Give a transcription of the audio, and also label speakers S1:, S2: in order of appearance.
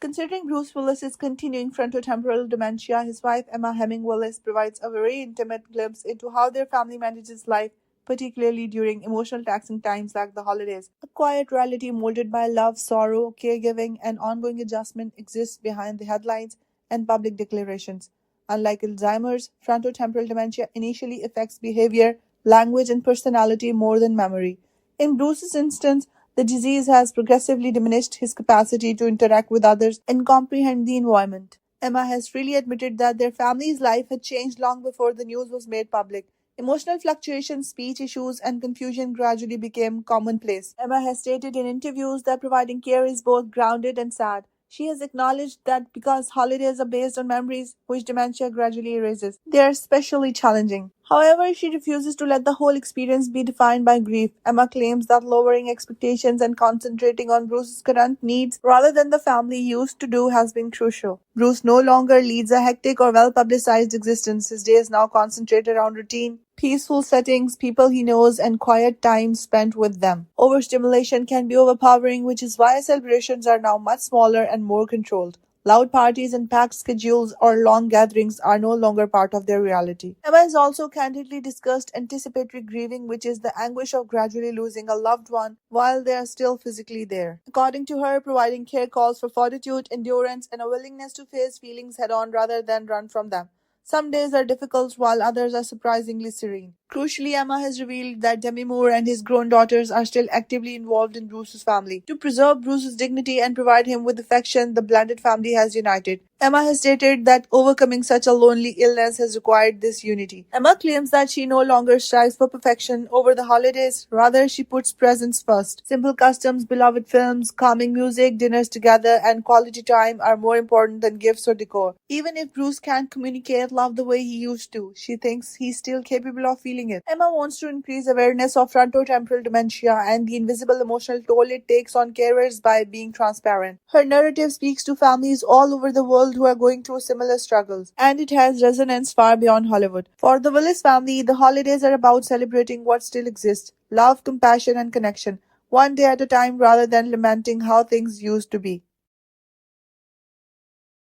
S1: Considering Bruce Willis's continuing frontotemporal dementia, his wife Emma Hemming Willis provides a very intimate glimpse into how their family manages life, particularly during emotional taxing times like the holidays. A quiet reality molded by love, sorrow, caregiving, and ongoing adjustment exists behind the headlines and public declarations. Unlike Alzheimer's, frontotemporal dementia initially affects behavior, language, and personality more than memory. In Bruce's instance, the disease has progressively diminished his capacity to interact with others and comprehend the environment. Emma has freely admitted that their family's life had changed long before the news was made public. Emotional fluctuations, speech issues, and confusion gradually became commonplace. Emma has stated in interviews that providing care is both grounded and sad. She has acknowledged that because holidays are based on memories, which dementia gradually erases, they are especially challenging. However, she refuses to let the whole experience be defined by grief. Emma claims that lowering expectations and concentrating on Bruce's current needs rather than the family used to do has been crucial. Bruce no longer leads a hectic or well publicized existence. His days now concentrate around routine, peaceful settings, people he knows, and quiet time spent with them. Overstimulation can be overpowering, which is why celebrations are now much smaller and more controlled. Loud parties and packed schedules or long gatherings are no longer part of their reality. Emma has also candidly discussed anticipatory grieving, which is the anguish of gradually losing a loved one while they are still physically there. According to her, providing care calls for fortitude, endurance, and a willingness to face feelings head on rather than run from them. Some days are difficult while others are surprisingly serene. Crucially, Emma has revealed that Demi Moore and his grown daughters are still actively involved in Bruce's family. To preserve Bruce's dignity and provide him with affection, the blended family has united. Emma has stated that overcoming such a lonely illness has required this unity. Emma claims that she no longer strives for perfection over the holidays, rather she puts presence first. Simple customs, beloved films, calming music, dinners together, and quality time are more important than gifts or decor. Even if Bruce can't communicate love the way he used to, she thinks he's still capable of feeling it. Emma wants to increase awareness of frontotemporal dementia and the invisible emotional toll it takes on carers by being transparent. Her narrative speaks to families all over the world who are going through similar struggles, and it has resonance far beyond Hollywood. For the Willis family, the holidays are about celebrating what still exists: love, compassion, and connection, one day at a time rather than lamenting how things used to be.